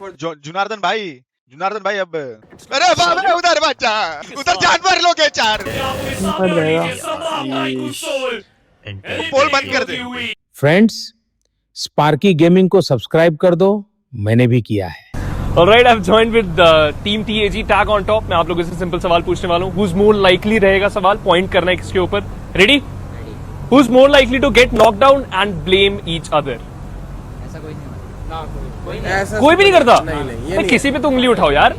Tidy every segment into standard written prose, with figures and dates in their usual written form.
जुनार्दन भाई अब अरे बाबा उधर बच्चा उधर जानवर लोग है चार पोल बंद कर दे। फ्रेंड्स, स्पार्की गेमिंग को सब्सक्राइब कर दो, मैंने भी किया है। Alright, I've joined with Team TAG tag on top. मैं आप लोगों से सिंपल सवाल पूछने वाला हूँ. Who's more likely रहेगा सवाल पॉइंट करना है किसके ऊपर. Ready? Who's more likely to get knocked down and blame each other? ऐसा कोई नहीं कोई भी नहीं करता. नहीं, किसी पे तो उंगली उठाओ यार.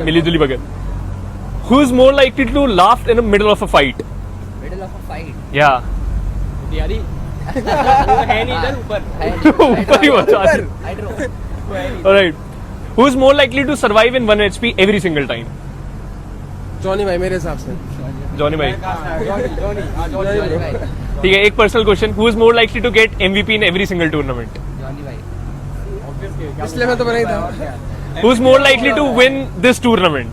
मिली जुली बगैर. Who's more likely to laugh in the middle of a fight? Middle of a fight Yeah. यारी वो है नहीं इधर ऊपर ही बचा. Alright. Who's more likely to survive in 1 HP every single time? Johnny भाई मेरे हिसाब से जॉनी भाई. भाई ठीक है, एक personal question. Who is more likely to get MVP in every single tournament? Johnny भाई इसलिए मैं तो बना ही था. Who is more likely to win this tournament?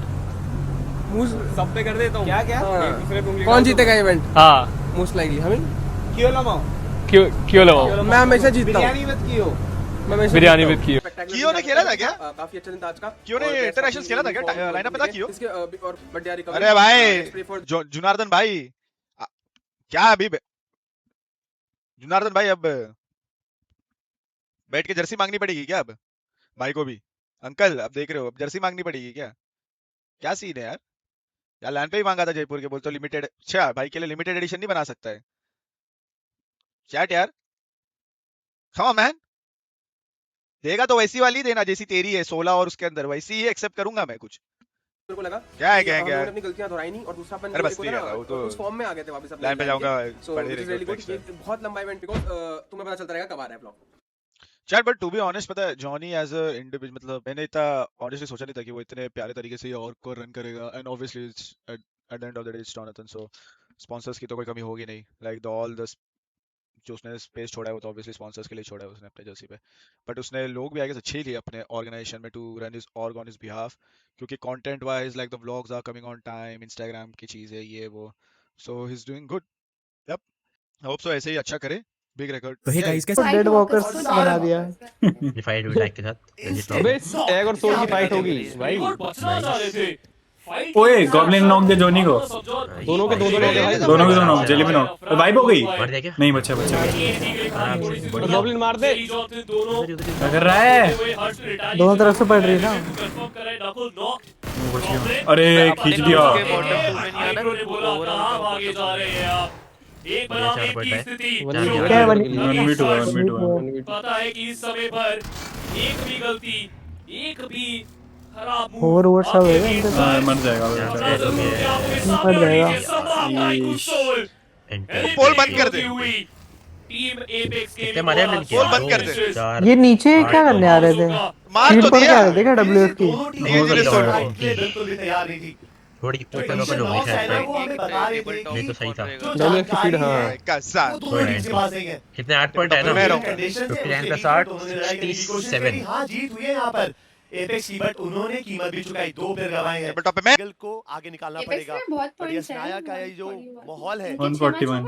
सब पे कर देता हूँ. क्या कौन जीतेगा इवेंट? हाँ. मोस्ट लाइकली हमें. क्यों लगाओ? मैं हमेशा जीतता हूँ. बिरयानी विद कियो. कियो ने खेला था क्या? काफी अच्छा दिन था आज का. कियो ने इंटरनेशनल खेला था क्या? लाइनअप में था कियो? इसके और बर्थडे रिकवरी. अरे भाई जुनार्दन भाई क्या अभी जुनार्दन भाई अब बैठ के जर्सी मांगनी पड़ेगी क्या अब भाई को भी? अंकल अब देख रहे हो अब जर्सी मांगनी पड़ेगी क्या सीन है यार लैंड पे ही मांगा था जयपुर के, बोलते लिमिटेड. अच्छा भाई के लिए लिमिटेड एडिशन नहीं बना सकता है चैट यार. कम ऑन मैन, देगा तो वैसी वाली देना जैसी तेरी है 16 और उसके अंदर वैसी ही एक्सेप्ट करूंगा मैं. कुछ मेरे को लगा क्या है क्या हमने अपनी गलतियां दोहराई नहीं और दूसरा अपन अरे बस ठीक है, वो तो उस फॉर्म में आ गए थे वापस अपने लाइन पे जाऊंगा सो पढ़े इट इज रियली गुड. रहे बहुत लंबा इवेंट बिकॉज़ तुम्हें पता चलता रहेगा कब आ रहा है blog. Chat. But to be honest पता है जॉनी एज अ इंडिविजुअल मतलब मैंने इतना ऑनेस्टली सोचा नहीं था कि वो इतने प्यारे तरीके से ये और को रन करेगा. And obviously it's at the end of the day it's Jonathan. So sponsors की तो कोई कमी होगी नहीं. लाइक द ऑल द जो उसने स्पेस छोड़ा है वो तो ऑब्वियसली स्पॉन्सर्स के लिए छोड़ा है उसने अपने जर्सी पे. बट उसने लोग भी आगे अच्छे ही लिए अपने ऑर्गेनाइजेशन में to run his org on his behalf, क्योंकि content wise like the vlogs are coming on time, Instagram की चीजें ये वो. So he is doing good. Yup, I hope so ऐसे ही अच्छा करे. Big record. तो हे गाइस कैसे डेड वॉकर्स बना दिया. फाइट विद लाइक के साथ. अबे टैग और सोल की फाइट होगी भाई. ओए गॉब्लिन नॉक दे जोनी को. दोनों के दो भाई. दोनों के दोनों जेली में नॉक. तो वाइप हो गई. मार दिया क्या? नहीं बच्चा गॉब्लिन मार दे. क्या कर रहा है? दोनों तरफ से पड़ रही है ना. अरे खींच दिया. क्या है बनी? 1v2 पता है कि इस समय पर एक भी गलती, एक भी खराब ओवर ओवर सब है इनके हाँ, मर जाएगा मर जाएगा. पोल बंद कर दे. टीम एपेक्स कितने मारे हमने इनके? पोल बंद कर दे. 4 ये नीचे क्या करने आ रहे थे? मार शीट तो पर दिया. क्या आ रहे थे क्या डब्ल्यूएफ की? थोड़ी ओपन ओपन हो गई शायद. नहीं तो सही था. डब्ल्यू की फीड. हां कैसा कितने 8 पॉइंट है ना? मैं 59 का 60 67. हाँ जीत हुई है यहाँ पर एपेक्स की, बट उन्होंने कीमत भी चुकाई. 2 प्लेयर गंवाए हैं. टॉप पे मैं एंगल को आगे निकालना पड़ेगा. और ये स्नाया का ये जो माहौल है 141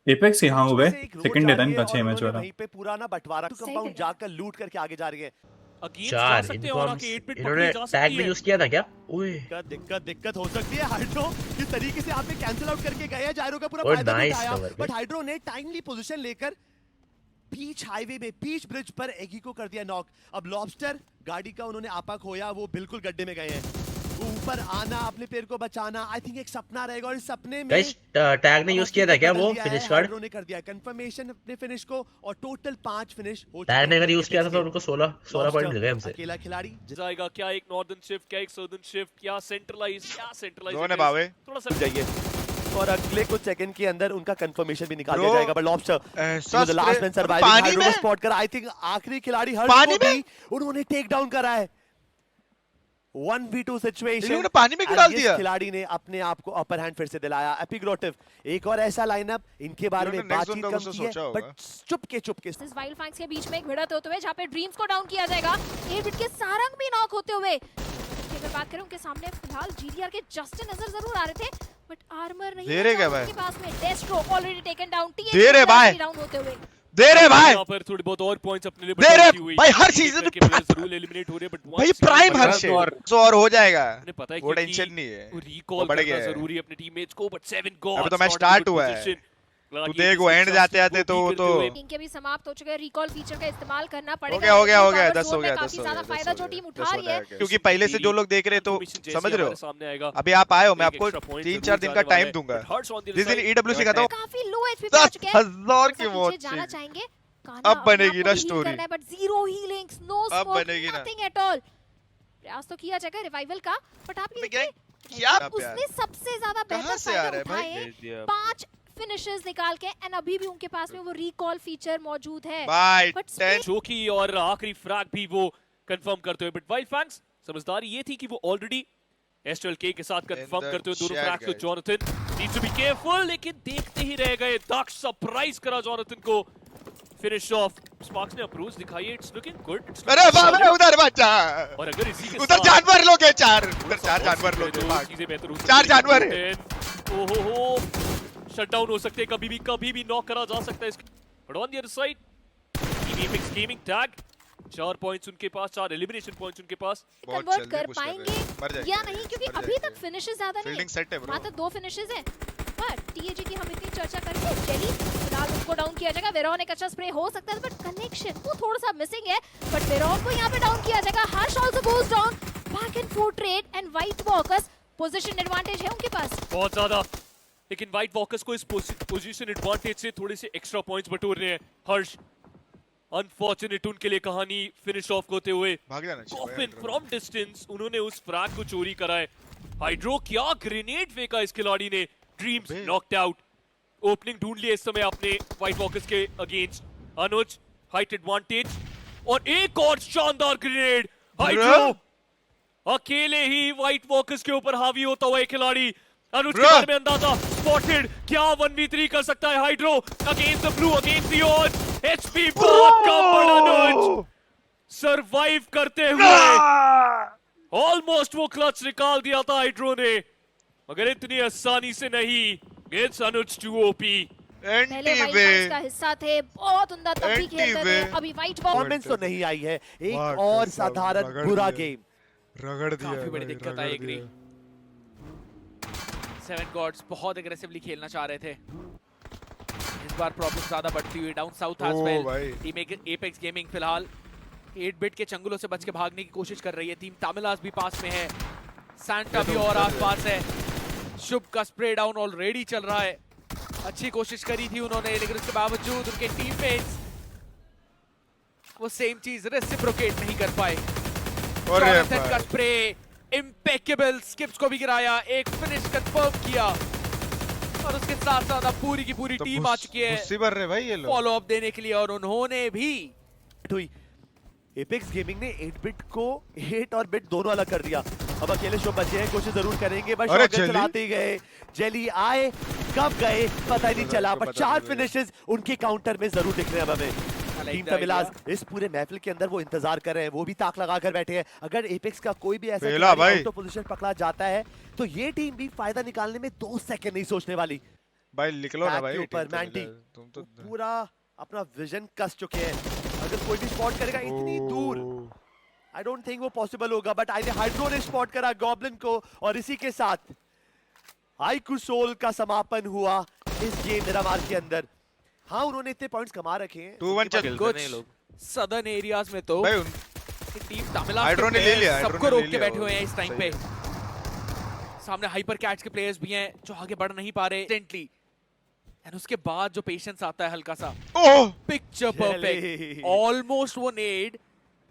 एपेक्स यहाँ हो गए. सेकंड डे था इनका 6 मैच वाला. वहीं पे पुराना बटवारा कंपाउंड जाकर लूट करके आगे जा रही है. 4 इनको इन्होंने टैग में यूज किया था क्या? ओए दिक्कत हो सकती है. हाइड्रो किस तरीके से आपने कैंसिल आउट करके गए हैं. जायरो का पूरा और फायदा नाइस उठाया, कवर बट हाइड्रो ने टाइमली पोजीशन लेकर बीच हाईवे में बीच ब्रिज पर एगी को कर दिया नॉक. अब लॉबस्टर गाड़ी का उन्होंने आपा खोया, वो बिल्कुल गड्ढे में गए हैं. ऊपर आना, अपने पैर को बचाना, आई थिंक एक सपना रहेगा. और इस सपने में गाइस टैग ने यूज किया था क्या वो फिनिश कार्ड? उन्होंने कर दिया कंफर्मेशन अपने फिनिश को और टोटल 5 फिनिश हो टैग ने अगर यूज किया था तो उनको 16 पॉइंट मिल गए हमसे. अकेला खिलाड़ी जाएगा क्या? एक नॉर्दर्न शिफ्ट, क्या एक सदर्न शिफ्ट, क्या सेंट्रलाइज, क्या सेंट्रलाइज दोनों बावे थोड़ा सा जाइए. और अगले कुछ सेकंड के अंदर उनका कंफर्मेशन भी निकाल दिया जाएगा. But lobster the last man surviving hydro को स्पॉट कर आई थिंक आखिरी खिलाड़ी हर्ष को भी उन्होंने टेक डाउन करा है. 1v2 situation. इन्होंने पानी में क्यों डाल दिया? खिलाड़ी ने अपने आप को अपर हैंड फिर से दिलाया. एपिग्रोटिव एक और ऐसा लाइनअप इनके बारे में बातचीत कम की है, बट चुपके इस वाइल्ड फैंक्स के बीच में एक भिड़ंत होते हुए जहां पे ड्रीम्स को डाउन किया जाएगा. 8 बिट के सारंग भी नॉक होते हुए. अगर बात करूं उनके सामने फिलहाल जीडीआर के जस्टिन नजर जरूर आ रहे थे, बट आर्मर नहीं दे रहे क्या भाई? उनके पास में डेस्ट्रो ऑलरेडी टेकन डाउन. दे रहे भाई. डाउन होते हुए दे रहे भाई, यहाँ पर थोड़ी बहुत और पॉइंट्स अपने लिए दे रहे बचाती हुई। भाई, हर एक सीजन करके players जरूर एलिमिनेट हो रहे हैं, but भाई once प्राइम again हर बड़ा शे और हो जाएगा, उन्हें पता है वो कि टेंशन नहीं है, रिकॉल वो बढ़ करना गया है। जरूरी है अपने टीममेट्स को, बट 7 गॉड्स अभी तो मैच स्टार्ट हुआ है, तू देख वो एंड जाते जाते तो वो तो इनके भी समाप्त हो चुके हैं। रिकॉल फीचर का इस्तेमाल करना हो पड़ेगा। गया हो गया हो गया, पावर 10 हो जोन में गया, काफी 10 हो ज्यादा गया, फायदा जो टीम उठा रही है। क्योंकि पहले से जो लोग देख रहे तो समझ रहे हो, सामने आएगा। अभी आप आए हो, मैं एक आपको extra point 3-4 दिन का जरूर टाइम जाने दूंगा, वाला है, but Hurts on the जिस दिन other side, ईडब्ल्यू सिखाता हूँ काफी लो एचपी पे आ चुके हैं। 10,000 की थोड़ा सा मौत पीछे जाना थी। चाहेंगे। अब बनेगी ना story, but zero healings, no अब स्मोक, बनेगी ना। Nothing at all. प्रयास तो किया जाएगा रिवाइवल का, बट आप ये क्या देखिए, क्या उसने सबसे ज्यादा कहाँ बेहतर से आ फायदा रहा है भाई? उठाए 5 फिनिशेस निकाल के, एंड अभी भी उनके पास में वो रिकॉल फीचर मौजूद है। भाई But 10 चोकी और आखिरी फ्रैग भी वो कंफर्म करते हुए, बट वाइल्ड फैंस समझदारी ये थी कि वो ऑलरेडी SLK के साथ कंफर्म the करते हुए दोनों chat, फ्रैग्स को guys. Jonathan needs to be careful, लेकिन देखते ही रह गए। दक्ष सरप्राइज करा जॉनथन को, फिनिश ऑफ। स्पार्क्स ने अप्रोच दिखाई है, इट्स लुकिंग गुड। अरे बाप रे, उधर बच्चा, और अगर इसी के उधर साथ जानवर लोग हैं, 4 उधर 4 जानवर लोग हैं, भाग। चीजें बेहतर हो सकती 4 हैं। जानवर ओहो, शटडाउन हो सकते हैं, कभी भी नॉक करा जा सकता है इसके। But on the other side team gaming tag 4 points उनके पास, 4 एलिमिनेशन पॉइंट्स उनके पास। बहुत कन्वर्ट जल्दी कर push कर रहे हैं, पाएंगे मर जाएंगे, या नहीं, क्योंकि मर अभी जाएंगे। तक फिनिशेस ज्यादा नहीं फील्डिंग सेट है ब्रो, मात्र 2 फिनिशेस हैं। पर टीएजी की हम इतनी चर्चा करेंगे, जेली फिलहाल उनको डाउन किया जाएगा। वेरॉन एक अच्छा स्प्रे हो सकता है, बट कनेक्शन वो थोड़ा सा मिसिंग है। बट वेरॉन को यहाँ पे डाउन किया जाएगा। Harsh also goes down, back and forth trade, and white walkers position advantage है उनके पास बहुत ज्यादा, लेकिन व्हाइट वॉकर्स को इस पोजीशन एडवांटेज से थोड़े से एक्स्ट्रा पॉइंट्स बटोर रहे हैं हर्ष। अनफॉर्चुनेट उनके लिए कहानी फिनिश ऑफ होते हुए। भाग जाना चाहिए भाई, कॉफिन फ्रॉम डिस्टेंस उन्होंने उस फ्रैग को चोरी करा है। हाइड्रो क्या ग्रेनेड फेंका इस खिलाड़ी ने, ड्रीम्स नॉक्ड आउट। ओपनिंग ढूंढ लिया इस समय आपने व्हाइट वॉकर्स के अगेंस्ट। अनुज हाइट एडवांटेज, और एक और शानदार ग्रेनेड। हाइड्रो अकेले ही व्हाइट वॉकर्स के ऊपर हावी होता हुआ एक खिलाड़ी। अनुज के बारे में अंदाजा स्पॉटेड, क्या 1v3 कर सकता है hydro against the blue, against the odds. HP बहुत कम, पर अनुज सरवाइव करते हुए ऑलमोस्ट वो क्लच निकाल दिया था हाइड्रो ने, मगर इतनी आसानी से नहीं। It's Anuj 2 OP। पहले एंटी वाइट वे का हिस्सा थे, बहुत उम्दा तब भी खेलते थे। अभी व्हाइट वॉकर परफॉर्मेंस तो नहीं आई है, एक वाह, और कसम, साधारण रगड़ बुरा दिया। गेम। रगड़ दिया काफी बड़ी भाई, दिक्कत रगड़ आई, एग्री। दिया। 7 गॉड्स बहुत एग्रेसिवली खेलना चाह रहे थे, इस बार प्रॉब्लम ज्यादा बढ़ती हुई। डाउन साउथ एज ओ वेल, भाई। टीम एपेक्स गेमिंग फिलहाल 8 बिट के चंगुलों से बच के भागने की कोशिश कर रही है। टीम तामिलास भी पास में है, सैंटा भी और आसपास है। शुभ का स्प्रे डाउन ऑलरेडी चल रहा है। अच्छी कोशिश करी थी उन्होंने, लेकिन उसके बावजूद उनके टीममेट्स वो सेम चीज रेसिप्रोकेट नहीं कर पाए। अरे जॉनथन का भाई। स्प्रे इम्पेकेबल, स्किप्स को भी गिराया, एक फिनिश कंफर्म किया, और उसके साथ साथ अब पूरी की पूरी तो टीम आ चुकी है गुस्से भर रहे भाई ये लोग। फॉलो अप देने के लिए, और उन्होंने भी हुई एपेक्स गेमिंग ने 8 बिट को 8 और बिट दोनों अलग कर दिया। अब अकेले शो बचे हैं, कोशिश जरूर करेंगे, बस अरे शॉटगन चलाते ही गए। जेली आए कब गए पता ही नहीं चला, पर 4 फिनिशेस उनके काउंटर में जरूर दिख रहे हैं अब हमें। टीम तमिलास इस पूरे महफिल के अंदर वो इंतजार कर रहे हैं, वो भी ताक लगा कर बैठे हैं। अगर एपेक्स का कोई भी ऐसा पहला भाई। आउट ऑफ पोजीशन पकड़ा जाता है तो ये टीम भी फायदा निकालने में 2 सेकंड नहीं सोचने वाली। भाई निकलो ना बैक भाई, के ऊपर टीम मैंटी तुम तो पूरा अपना विजन कस चुके हैं। अगर कोई भी स्पॉट करेगा इतनी दूर, आई डोंट थिंक वो पॉसिबल होगा, बट आई हाइड्रो ने स्पॉट करा गॉब्लिन को, और इसी के साथ आईकू सोल का समापन हुआ इस गेम मिरामार के अंदर। हाँ, उन्होंने इतने पॉइंट्स कमा रखे हैं। 2-1 चल कुछ सदर्न एरियाज में तो भाई। टीम तमिलास हाइड्रो के ने ले players लिया, हाइड्रो सबको ने ले रोक के लिया, बैठे हुए हैं इस टाइम सही पे। सामने हाइपर कैट्स के प्लेयर्स भी हैं जो आगे बढ़ नहीं पा रहे इंस्टेंटली, एंड उसके बाद जो पेशेंस आता है हल्का सा, ओह पिक्चर परफेक्ट, ऑलमोस्ट वो नेड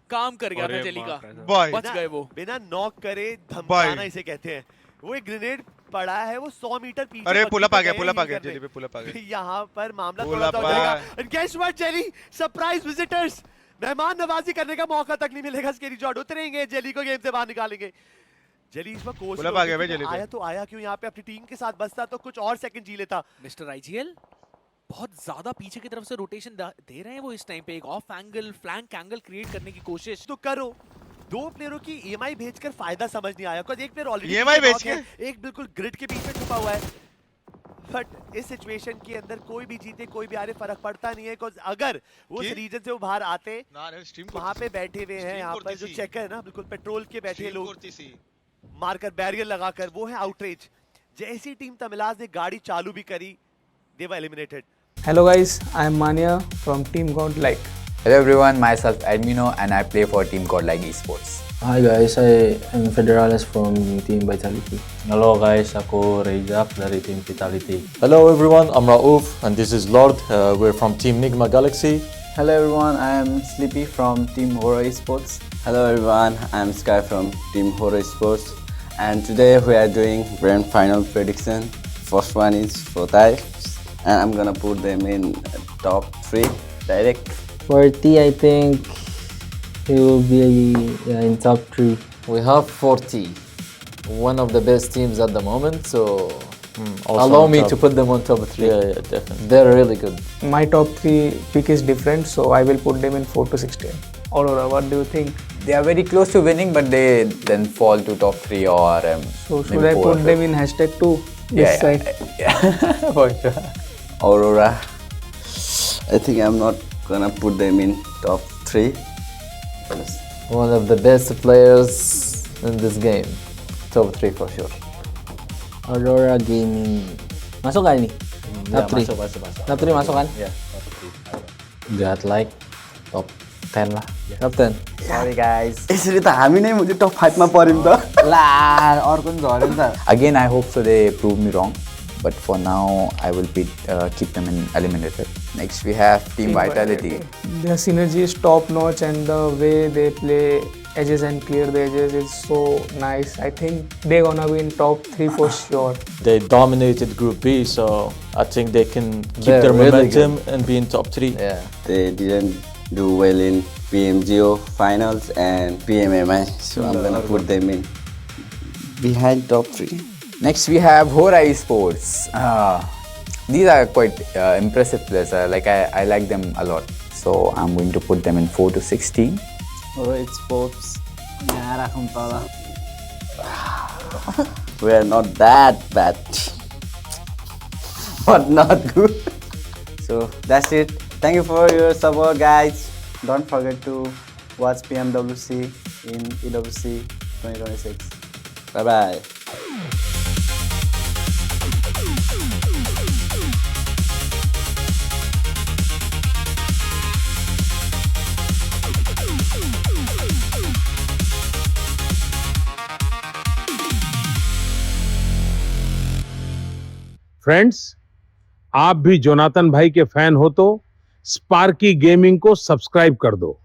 काम कर गया था जेली का, भाई। बच गए वो। बिना नॉक करे धमकाना इसे कहते हैं। वो एक ग्रेनेड पड़ा है, वो 100 मीटर पीछे। अरे बग्गी पुलअप पे आ गया, गए पुलअप आ heal गया, करने। जेली पे पुलअप आ गया। यहाँ पर मामला पुल थोड़ा अप सा हो है। जाएगा। And guess what, jelly surprise visitors, मेहमान नवाजी करने का मौका तक नहीं मिलेगा। स्केरी जॉर्ड उतरेंगे, जेली को गेम से बाहर निकालेंगे। जेली इस वक्त कोच पुलअप आ गया भाई जेली पे। आया तो आया क्यों, यहाँ पे अपनी टीम के साथ बसता तो कुछ और सेकंड जी लेता। मिस्टर आईजीएल बहुत ज्यादा पीछे की तरफ से रोटेशन दे रहे हैं वो इस टाइम पे, एक of angle flank angle create करने की कोशिश तो करो। 2 प्लेयरों की ईएमआई भेजकर फायदा समझ नहीं आया, क्योंकि एक प्लेयर ऑलरेडी EMI भेज के? एक बिल्कुल ग्रिड के बीच में छुपा हुआ है। बट इस सिचुएशन के अंदर कोई भी जीते कोई भी हारे फर्क पड़ता नहीं है, बिकॉज अगर वो इस रीजन से वो बाहर आते, वहां पे बैठे हुए हैं, यहाँ पर जो चेकर है ना बिल्कुल पेट्रोल के बैठे लोग मारकर बैरियर लगाकर, वो है आउटरीच। जैसी टीम तमिलाज ने गाड़ी चालू भी करी, they were eliminated. Hello guys, I am Mania from Team Godlike. Hello everyone, myself Admino and I play for Team Godlike Esports. Hi guys, I am Federales from Team Vitality. Hello guys, aku Reizak dari tim Vitality. Hello everyone, I'm Raouf and this is Lord. We're from Team Nigma Galaxy. Hello everyone, I am Sleepy from Team Horror Esports. Hello everyone, I am Sky from Team Horror Esports. And today we are doing grand final prediction. First one is for Thai, and I'm gonna put them in top 3 direct. For T, I think he will be in top 3. We have 40, one of the best teams at the moment, so allow me to put them on top 3. Yeah, definitely. They're really good. My top 3 pick is different, so I will put them in 4 to 16. Aurora, what do you think? They are very close to winning, but they then fall to top 3 or So should I put them in hashtag 2? Yeah, for sure. Aurora, I think I'm not gonna put them in top 3. One of the best players in this game. Top 3 for sure. Aurora Gaming. Masuk gak ini? Top 3? Masuk. Top 3 masuk kan? Yeah, top 3. Godlike, top 10 lah. Top 10. Sorry guys. यसरी त हामी नै मुझे top 5 मा पर्यौं त। ला अर्को नि झर्यो नि त। Again, I hope so they prove me wrong, but for now I will keep them in eliminated. Next we have Team Vitality. Their synergy is top notch and the way they play edges and clear the edges is so nice. I think they're gonna be in top 3 for sure. They dominated Group B, so I think they can keep their really momentum and be in top 3. Yeah. They didn't do well in PMGO finals and PMMI, so I'm gonna put them in behind top 3. Next we have Horror Esports. These are quite impressive players. I like them a lot. So I'm going to put them in 4 to 16. Horror Esports. We are not that bad, but not good. So that's it. Thank you for your support, guys. Don't forget to watch PMWC in EWC 2026. Bye bye. Friends, आप भी Jonathan भाई के fan हो तो Sparky gaming को subscribe कर दो।